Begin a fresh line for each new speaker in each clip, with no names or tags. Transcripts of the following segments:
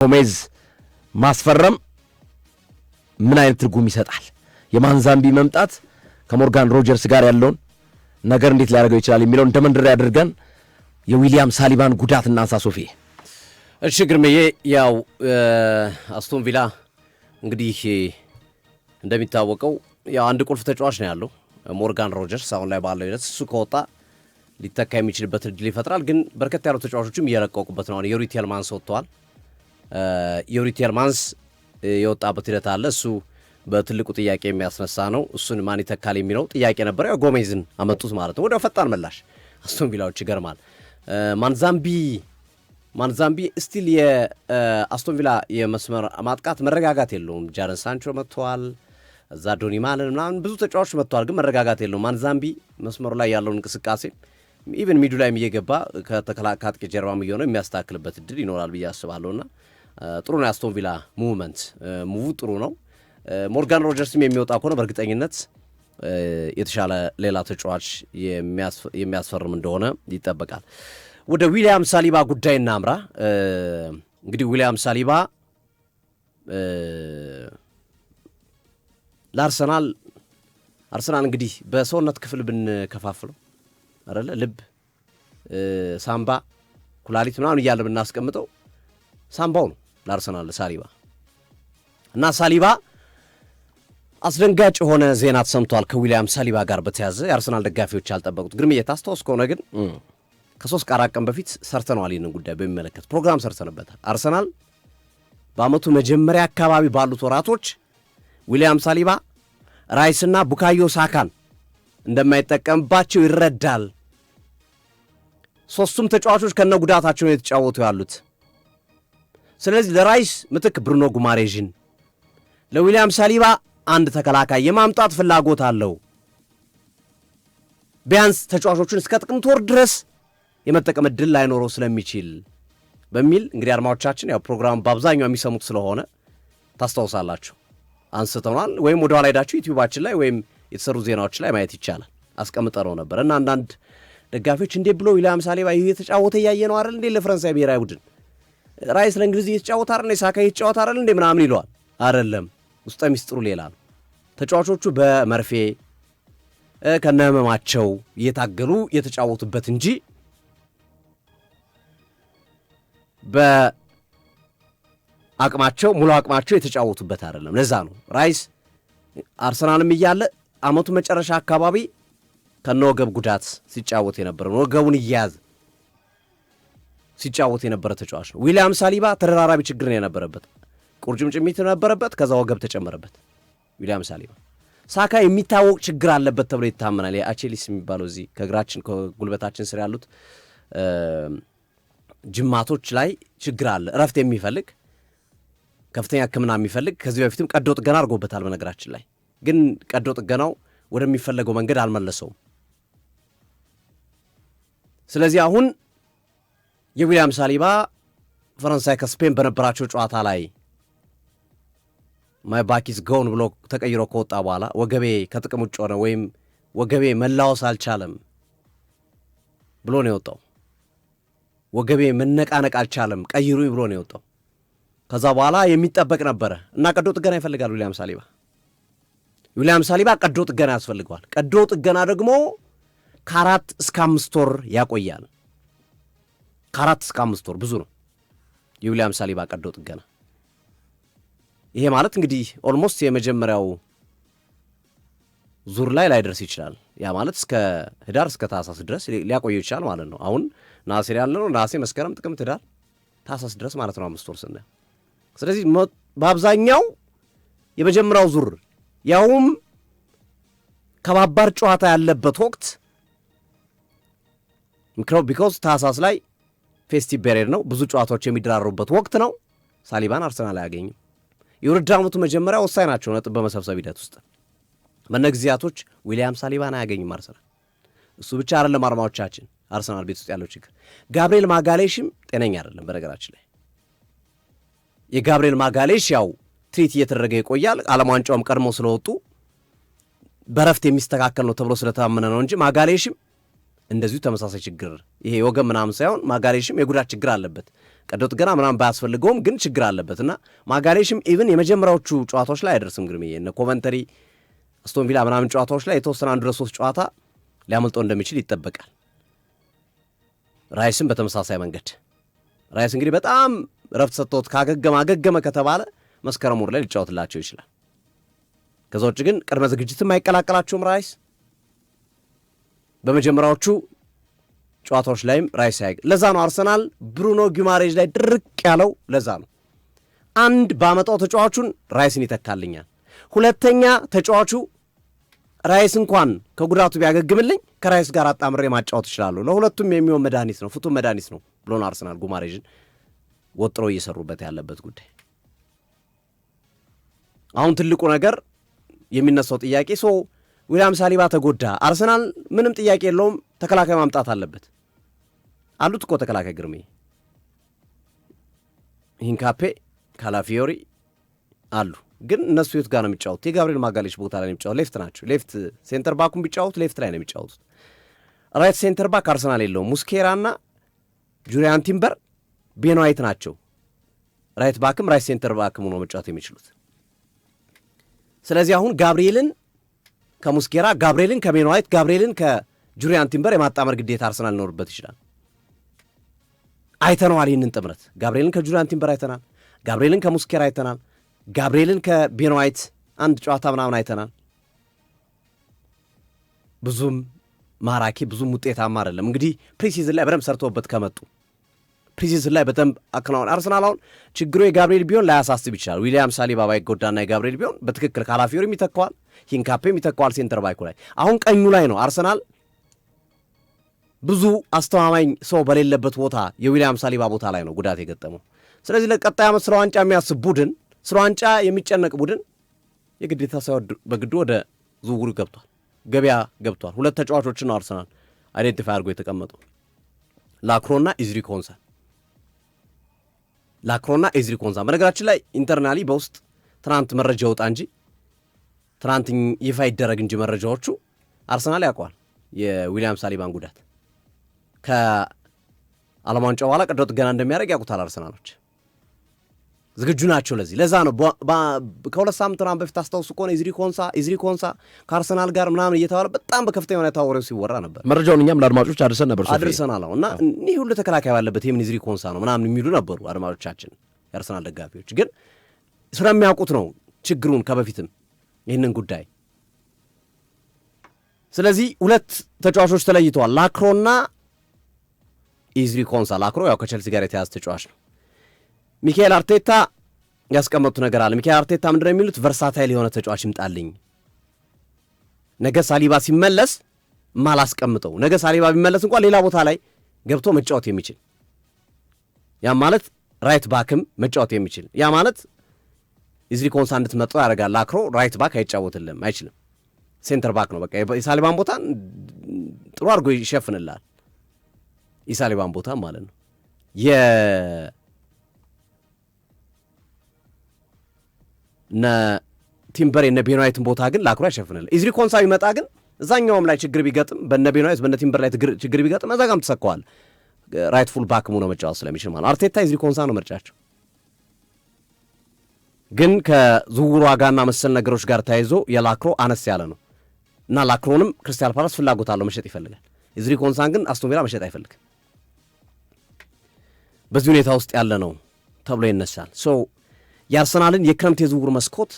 ጎሜዝ ማስፈረም ምን አይነት ትርጉም ይሰጣል? የማንዛምቢ መምጣት ከሞርጋን ሮጀርስ ጋር ያለውን ነገር እንዴት ሊያደርገው ይችላል የሚለው እንደ መንደርደሪያ አድርገን የዊሊያም ሳሊባን ጉዳት እናንሳ። ሶፊ
እሺ ግርምዬ፣ ያው አስቶን ቪላ እንግዲህ እንደሚታወቀው ያው አንድ ቁልፍ ተጫዋች ነው ያለው ሞርጋን ሮጀርስ። አሁን ላይ ባለው ሂደት እሱ ከወጣ ሊተካ የሚችልበት እድል ይፈጥራል። ግን በርከት ያሉ ተጫዋቾችም እየለቀቁበት ነው። ዮሪ ቴልማንስ ወጥቷል። ዮሪ ቴልማንስ የወጣበት ሂደት አለ። እሱ በትልቁ ጥያቄ የሚያስነሳ ነው። እሱን ማን ይተካል የሚለው ጥያቄ ነበር። ያው ጎሜዝን አመጡት ማለት ነው። ወዲያው ፈጣን ምላሽ አስቶን ቪላዎች ይገርማል። ማንዛምቢ ስቲል የአስቶን ቪላ የመስመር ማጥቃት መረጋጋት የለውም። ጃረን ሳንቾ መጥተዋል። እዛ ዶኒ ማለን ምናምን ብዙ ተጫዋቾች መጥተዋል። ግን መረጋጋት የለውም። ማንዛምቢ መስመሩ ላይ ያለውን እንቅስቃሴ ኢቨን ሚዱ ላይም እየገባ ከአጥቂ ጀርባም እየሆነ የሚያስተካክልበት እድል ይኖራል ብዬ አስባለሁና ጥሩ ነው። የአስቶን ቪላ ሙቭ ጥሩ ነው። ሞርጋን ሮጀርስም የሚወጣ ከሆነ በእርግጠኝነት የተሻለ ሌላ ተጫዋች የሚያስፈርም እንደሆነ ይጠበቃል። ወደ ዊሊያም ሳሊባ ጉዳይ እናምራ። እንግዲህ ዊሊያም ሳሊባ ለአርሰናል እንግዲህ በሰውነት ክፍል ብንከፋፍለው አይደለ ልብ፣ ሳምባ፣ ኩላሊት ምናምን እያለ ብናስቀምጠው ሳምባው ነው ለአርሰናል ሳሊባ እና ሳሊባ አስደንጋጭ የሆነ ዜና ተሰምቷል ከዊሊያም ሳሊባ ጋር በተያዘ የአርሰናል ደጋፊዎች ያልጠበቁት። ግርምዬ ታስታውስ ከሆነ ግን ከ3-4 ቀን በፊት ሰርተነዋል። ይህንን ጉዳይ በሚመለከት ፕሮግራም ሰርተንበታል። አርሰናል በአመቱ መጀመሪያ አካባቢ ባሉት ወራቶች ዊሊያም ሳሊባ ራይስና ቡካዮ ሳካን እንደማይጠቀምባቸው ይረዳል። ሶስቱም ተጫዋቾች ከነ ጉዳታቸው ነው የተጫወቱ ያሉት። ስለዚህ ለራይስ ምትክ ብሩኖ ጉማሬዥን፣ ለዊሊያም ሳሊባ አንድ ተከላካይ የማምጣት ፍላጎት አለው። ቢያንስ ተጫዋቾቹን እስከ ጥቅምት ወር ድረስ የመጠቀም ዕድል ላይኖረው ስለሚችል በሚል እንግዲህ አድማጮቻችን ያው ፕሮግራም በአብዛኛው የሚሰሙት ስለሆነ ታስታውሳላችሁ አንስተናል። ወይም ወደ ኋላ ሄዳችሁ ዩቲዩባችን ላይ ወይም የተሰሩ ዜናዎች ላይ ማየት ይቻላል። አስቀምጠነው ነበር እና አንዳንድ ደጋፊዎች እንዴ ብሎ ዊሊያም ሳሊባ እየተጫወተ እያየ ነው አይደል እንዴ ለፈረንሳይ ብሔራዊ ቡድን ራይስ ለእንግሊዝ እየተጫወተ አይደል ሳካ እየተጫወተ አይደል እንዴ ምናምን ይለዋል። አይደለም፣ ውስጠ ሚስጥሩ ሌላ ነው። ተጫዋቾቹ በመርፌ ከነህመማቸው እየታገሉ የተጫወቱበት እንጂ በአቅማቸው ሙሉ አቅማቸው የተጫወቱበት አይደለም። ለዛ ነው ራይስ አርሰናልም እያለ አመቱ መጨረሻ አካባቢ ከነወገብ ጉዳት ሲጫወት የነበረ ነው። ወገቡን እያያዘ ሲጫወት የነበረ ተጫዋች ነው። ዊሊያም ሳሊባ ተደራራቢ ችግር ነው የነበረበት። ቁርጭምጭሚት ነበረበት፣ ከዛ ወገብ ተጨመረበት። ዊሊያም ሳሊባ ሳካ የሚታወቅ ችግር አለበት ተብሎ ይታመናል። የአቼሊስ የሚባለው እዚህ ከእግራችን ከጉልበታችን ስር ያሉት ጅማቶች ላይ ችግር አለ። እረፍት የሚፈልግ ከፍተኛ ሕክምና የሚፈልግ ከዚህ በፊትም ቀዶ ጥገና አድርጎበታል። በነገራችን ላይ ግን ቀዶ ጥገናው ወደሚፈለገው መንገድ አልመለሰውም። ስለዚህ አሁን የዊሊያም ሳሊባ ፈረንሳይ ከስፔን በነበራቸው ጨዋታ ላይ ማይ ባኪስ ጎን ብሎ ተቀይሮ ከወጣ በኋላ ወገቤ ከጥቅም ውጭ ሆነ ወይም ወገቤ መላወስ አልቻለም ብሎ ነው የወጣው። ወገቤ መነቃነቅ አልቻለም ቀይሩኝ ብሎ ነው የወጣው። ከዛ በኋላ የሚጠበቅ ነበረ እና ቀዶ ጥገና ይፈልጋል ዊሊያም ሳሊባ ቀዶ ጥገና ያስፈልገዋል። ቀዶ ጥገና ደግሞ ከ4 እስከ 5 ወር ያቆያል። ከ4 እስከ 5 ወር ብዙ ነው የዊሊያም ሳሊባ ቀዶ ጥገና። ይሄ ማለት እንግዲህ ኦልሞስት የመጀመሪያው ዙር ላይ ላይደርስ ይችላል። ያ ማለት እስከ ህዳር እስከ ታህሳስ ድረስ ሊያቆየው ይችላል ማለት ነው። አሁን ናሴ ያለ ነው። ናሴ፣ መስከረም፣ ጥቅምት፣ ህዳር፣ ታህሳስ ድረስ ማለት ነው 5 ወር ስናየው። ስለዚህ በአብዛኛው የመጀመሪያው ዙር ያውም ከባባድ ጨዋታ ያለበት ወቅት ቢኮዝ ታህሳስ ላይ ፌስቲቭ ፔሪየድ ነው፣ ብዙ ጨዋታዎች የሚደራሩበት ወቅት ነው። ሳሊባን አርሰናል አያገኝም። የውድድር ዓመቱ መጀመሪያ ወሳኝ ናቸው ነጥብ በመሰብሰብ ሂደት ውስጥ በነግዚያቶች ዊሊያም ሳሊባን አያገኝም አርሰናል። እሱ ብቻ አይደለም አርማዎቻችን አርሰናል ቤት ውስጥ ያለው ችግር ጋብርኤል ማጋሌሽም ጤነኛ አይደለም። በነገራችን ላይ የጋብርኤል ማጋሌሽ ያው ትሪት እየተደረገ ይቆያል። ዓለም ዋንጫውም ቀድሞ ስለወጡ በረፍት የሚስተካከል ነው ተብሎ ስለተማመነ ነው እንጂ ማጋሌሽም እንደዚሁ ተመሳሳይ ችግር ይሄ ወገን ምናምን ሳይሆን ማጋሌሽም የጉዳት ችግር አለበት። ቀዶ ጥገና ምናምን ባያስፈልገውም ግን ችግር አለበትና ማጋሌሽም ኢቭን የመጀመሪያዎቹ ጨዋታዎች ላይ አይደርስም። ግርሜ እነ ኮቨንተሪ አስቶን ቪላ ምናምን ጨዋታዎች ላይ የተወሰነ 1-3 ጨዋታ ሊያመልጠው እንደሚችል ይጠበቃል። ራይስም በተመሳሳይ መንገድ ራይስ እንግዲህ በጣም ረፍት ሰጥቶት ካገገመ ከተባለ መስከረም ወር ላይ ሊጫወትላቸው ይችላል። ከዛ ውጭ ግን ቅድመ ዝግጅትም አይቀላቀላቸውም ራይስ በመጀመሪያዎቹ ጨዋታዎች ላይም ራይስ ለዛ ነው አርሰናል ብሩኖ ጊማሬጅ ላይ ድርቅ ያለው። ለዛ ነው አንድ ባመጣው ተጫዋቹን ራይስን ይተካልኛል፣ ሁለተኛ ተጫዋቹ ራይስ እንኳን ከጉዳቱ ቢያገግምልኝ ከራይስ ጋር አጣምሬ ማጫወት እችላለሁ፣ ለሁለቱም የሚሆን መድኃኒት ነው፣ ፍቱን መድኃኒት ነው ብሎ ነው አርሰናል ጉማሬጅን ወጥሮ እየሰሩበት ያለበት ጉዳይ። አሁን ትልቁ ነገር የሚነሳው ጥያቄ ዊሊያም ሳሊባ ተጎዳ፣ አርሰናል ምንም ጥያቄ የለውም ተከላካይ ማምጣት አለበት። አሉት እኮ ተከላካይ ግርሜ፣ ሂንካፔ፣ ካላፊዮሪ አሉ። ግን እነሱ የት ጋር ነው የሚጫወቱት? የጋብሪኤል ማጋሌሽ ቦታ ላይ ነው የሚጫወቱት። ሌፍት ናቸው። ሌፍት ሴንተር ባኩን ቢጫወቱት ሌፍት ላይ ነው የሚጫወቱት። ራይት ሴንተር ባክ አርሰናል የለውም። ሙስኬራና ጁሪያን ቲምበር ቤን ዋይት ናቸው። ራይት ባክም ራይት ሴንተር ባክም ሆኖ መጫወት የሚችሉት። ስለዚህ አሁን ጋብሪኤልን ከሙስኬራ፣ ጋብሪኤልን ከቤን ዋይት፣ ጋብሪኤልን ከጁሪያን ቲምበር የማጣመር ግዴታ አርሰናል ሊኖርበት ይችላል። አይተነዋል ይህንን ጥምረት። ጋብሪኤልን ከጁሪያን ቲምበር አይተናል፣ ጋብሪኤልን ከሙስኬራ አይተናል፣ ጋብሪኤልን ከቤን ዋይት አንድ ጨዋታ ምናምን አይተናል። ብዙም ማራኪ ብዙም ውጤታማ አይደለም። እንግዲህ ፕሪሲዝን ላይ በደንብ ሰርተውበት ከመጡ ፕሪሲዝን ላይ በደንብ አክናውን አርሰናል አሁን ችግሩ የጋብሪኤል ቢሆን ላያሳስብ ይችላል። ዊሊያም ሳሊባ ባይጎዳና የጋብሪኤል ቢሆን በትክክል ካላፊዮሪም ይተካዋል፣ ሂንካፔም ይተካዋል ሴንተር ባይኩ ላይ። አሁን ቀኙ ላይ ነው አርሰናል ብዙ አስተማማኝ ሰው በሌለበት ቦታ የዊሊያም ሳሊባ ቦታ ላይ ነው ጉዳት የገጠመው። ስለዚህ ለቀጣይ ዓመት ስለ ዋንጫ የሚያስብ ቡድን፣ ስለ ዋንጫ የሚጨነቅ ቡድን የግዴታ ሳይወድ በግዱ ወደ ዝውውሩ ገብቷል፣ ገበያ ገብቷል። ሁለት ተጫዋቾችን ነው አርሰናል አይዴንቲፋይ አድርጎ የተቀመጡ ላክሮና ኢዝሪ ኮንሳ። በነገራችን ላይ ኢንተርናሊ በውስጥ ትናንት መረጃ ወጣ እንጂ ትናንት ይፋ ይደረግ እንጂ መረጃዎቹ አርሰናል ያውቀዋል የዊሊያም ሳሊባን ጉዳት። ከዓለም ዋንጫ በኋላ ቀዶ ጥገና እንደሚያደርግ ያውቁታል አርሰናሎች፣ ዝግጁ ናቸው ለዚህ። ለዛ ነው ከሁለት ሳምንት ምናምን በፊት አስታውሱ ከሆነ ኢዝሪ ኮንሳ ከአርሰናል ጋር ምናምን እየተባለ በጣም በከፍተኛ ሁኔታ ወሬው ሲወራ ነበር።
መረጃውን እኛም ለአድማጮች አድርሰናል
እና እኒህ ሁሉ ተከላካይ ባለበት የምን ኢዝሪ ኮንሳ ነው ምናምን የሚሉ ነበሩ አድማጮቻችን፣ የአርሰናል ደጋፊዎች። ግን ስለሚያውቁት ነው ችግሩን ከበፊትም ይህንን ጉዳይ። ስለዚህ ሁለት ተጫዋቾች ተለይተዋል፣ ላክሮና ኢዝሪ ኮንሳ። ላክሮ ያው ከቸልሲ ጋር የተያዘ ተጫዋች ነው። ሚካኤል አርቴታ ያስቀመጡት ነገር አለ። ሚካኤል አርቴታ ምንድነው የሚሉት? ቨርሳታይል የሆነ ተጫዋች ይምጣልኝ፣ ነገ ሳሊባ ሲመለስ ማላስቀምጠው፣ ነገ ሳሊባ ቢመለስ እንኳን ሌላ ቦታ ላይ ገብቶ መጫወት የሚችል፣ ያ ማለት ራይት ባክም መጫወት የሚችል፣ ያ ማለት ኢዝሪ ኮንሳ እንድትመጣው ያደርጋል። ላክሮ ራይት ባክ አይጫወትልም፣ አይችልም። ሴንተር ባክ ነው። በቃ የሳሊባን ቦታ ጥሩ አድርጎ ይሸፍንላል፣ የሳሊባን ቦታ ማለት ነው። እነ ቲምበር የነ ቤንዋይትን ቦታ ግን ላክሮ ያሸፍንል። ኢዝሪ ኮንሳ ቢመጣ ግን እዛኛውም ላይ ችግር ቢገጥም በነ ቤንዋይት በነ ቲምበር ላይ ችግር ቢገጥም እዛ ጋም ተሰካዋል። ራይት ፉል ባክ ሆኖ መጫወት ስለሚችል ማለት አርቴታ ኢዝሪ ኮንሳ ነው ምርጫቸው። ግን ከዝውውሩ ዋጋና መሰል ነገሮች ጋር ተያይዞ የላክሮ አነስ ያለ ነው እና ላክሮንም ክሪስታል ፓላስ ፍላጎት አለው፣ መሸጥ ይፈልጋል። ኢዝሪ ኮንሳን ግን አስቶን ቪላ መሸጥ አይፈልግም። በዚህ ሁኔታ ውስጥ ያለ ነው ተብሎ ይነሳል። የአርሰናልን የክረምት የዝውውር መስኮት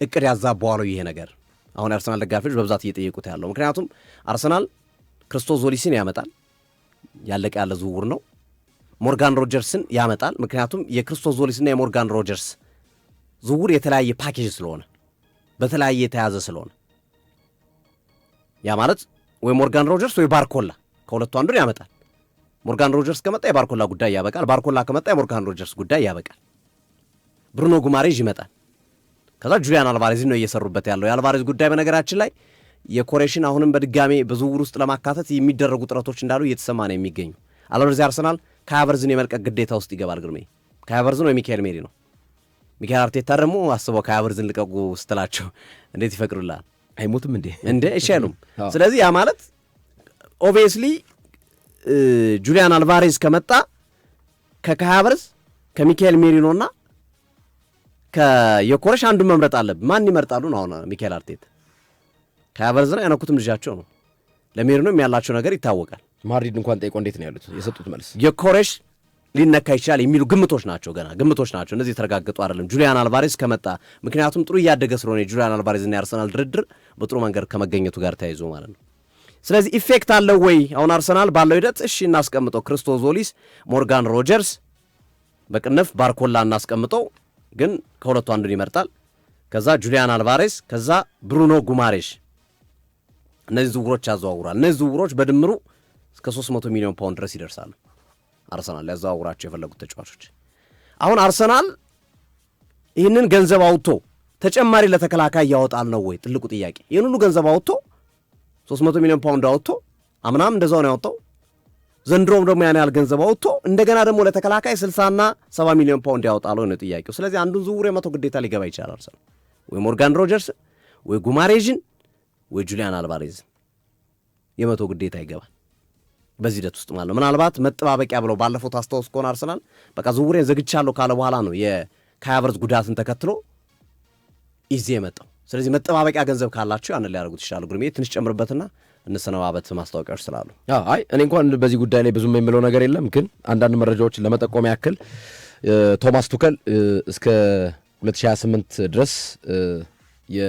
እቅድ ያዛባዋለው ይሄ ነገር አሁን የአርሰናል ደጋፊዎች በብዛት እየጠየቁት ያለው። ምክንያቱም አርሰናል ክርስቶስ ዞሊስን ያመጣል፣ ያለቀ ያለ ዝውውር ነው። ሞርጋን ሮጀርስን ያመጣል፣ ምክንያቱም የክርስቶስ ዞሊስና የሞርጋን ሮጀርስ ዝውውር የተለያየ ፓኬጅ ስለሆነ በተለያየ የተያዘ ስለሆነ ያ ማለት ወይ ሞርጋን ሮጀርስ ወይ ባርኮላ ከሁለቱ አንዱን ያመጣል። ሞርጋን ሮጀርስ ከመጣ የባርኮላ ጉዳይ ያበቃል፣ ባርኮላ ከመጣ የሞርጋን ሮጀርስ ጉዳይ ያበቃል። ብሩኖ ጉማሬዥ ይመጣል። ከዛ ጁሊያን አልቫሬዝ ነው እየሰሩበት ያለው። የአልቫሬዝ ጉዳይ በነገራችን ላይ የኮሬሽን አሁንም በድጋሜ በዝውውር ውስጥ ለማካተት የሚደረጉ ጥረቶች እንዳሉ እየተሰማ ነው የሚገኙ። አለበለዚያ አርሰናል ካያቨርዝን የመልቀቅ ግዴታ ውስጥ ይገባል። ግርሜ ካያቨርዝን ወይ ሚካኤል ሜሪ ነው። ሚካኤል አርቴታ ደግሞ አስበው ካያቨርዝን ልቀቁ ስትላቸው እንዴት ይፈቅዱላል?
አይሞትም እንዴ
እሺ አይሉም። ስለዚህ ያ ማለት ኦብቪየስሊ ጁሊያን አልቫሬዝ ከመጣ ከካይ ሃቨርትዝ ከሚካኤል ሜሪኖና ከዮኬሬሽ አንዱን መምረጥ አለብን። ማን ይመርጣሉ ነው አሁን ሚካኤል አርቴታ? ካይ ሃቨርትዝን ያነኩትም ልጃቸው ነው። ለሜሪኖም ያላቸው ነገር ይታወቃል።
ማድሪድ እንኳን ጠይቆ እንዴት ነው ያሉት የሰጡት መልስ?
ዮኬሬሽ ሊነካ ይችላል የሚሉ ግምቶች ናቸው፣ ገና ግምቶች ናቸው። እነዚህ የተረጋገጡ አይደለም። ጁሊያን አልቫሬዝ ከመጣ ምክንያቱም ጥሩ እያደገ ስለሆነ የጁሊያን አልቫሬዝና የአርሰናል ድርድር በጥሩ መንገድ ከመገኘቱ ጋር ተያይዞ ማለት ነው። ስለዚህ ኢፌክት አለው ወይ አሁን አርሰናል ባለው ሂደት? እሺ እናስቀምጠው። ክርስቶዞሊስ፣ ሞርጋን ሮጀርስ በቅንፍ ባርኮላ እናስቀምጠው፣ ግን ከሁለቱ አንዱን ይመርጣል። ከዛ ጁሊያን አልቫሬዝ፣ ከዛ ብሩኖ ጉማሬሽ። እነዚህ ዝውውሮች ያዘዋውራል። እነዚህ ዝውውሮች በድምሩ እስከ 300 ሚሊዮን ፓውንድ ድረስ ይደርሳሉ። አርሰናል ሊያዘዋውራቸው የፈለጉት ተጫዋቾች። አሁን አርሰናል ይህንን ገንዘብ አውጥቶ ተጨማሪ ለተከላካይ ያወጣል ነው ወይ? ትልቁ ጥያቄ። ይህን ሁሉ ገንዘብ አውጥቶ 300 ሚሊዮን ፓውንድ አውጥቶ አምናም እንደዛው ነው ያወጣው፣ ዘንድሮም ደግሞ ያን ያህል ገንዘብ አውጥቶ እንደገና ደግሞ ለተከላካይ 60 እና 70 ሚሊዮን ፓውንድ ያወጣል ነው ጥያቄው። ስለዚህ አንዱን ዝውውር የመቶ ግዴታ ሊገባ ይችላል አርሰናል። ወይ ሞርጋን ሮጀርስ፣ ወይ ጉማሬዥን፣ ወይ ጁሊያን አልቫሬዝ የመቶ ግዴታ ይገባል በዚህ ሂደት ውስጥ ማለት ነው። ምናልባት መጠባበቂያ ብለው ባለፈው ታስታውስ ከሆነ አርሰናል በቃ ዝውውሬን ዘግቻለሁ ካለ በኋላ ነው የካይ ሃቨርትዝ ጉዳትን ተከትሎ ይዜ የመጣው። ስለዚህ መጠባበቂያ ገንዘብ ካላቸው ያን ሊያደርጉት ይችላሉ። ግርሜ ትንሽ ጨምርበትና እንሰነባበት ማስታወቂያዎች ስላሉ።
አይ እኔ እንኳን በዚህ ጉዳይ ላይ ብዙም የሚለው ነገር የለም፣ ግን አንዳንድ መረጃዎችን ለመጠቆም ያክል ቶማስ ቱከል እስከ 2028 ድረስ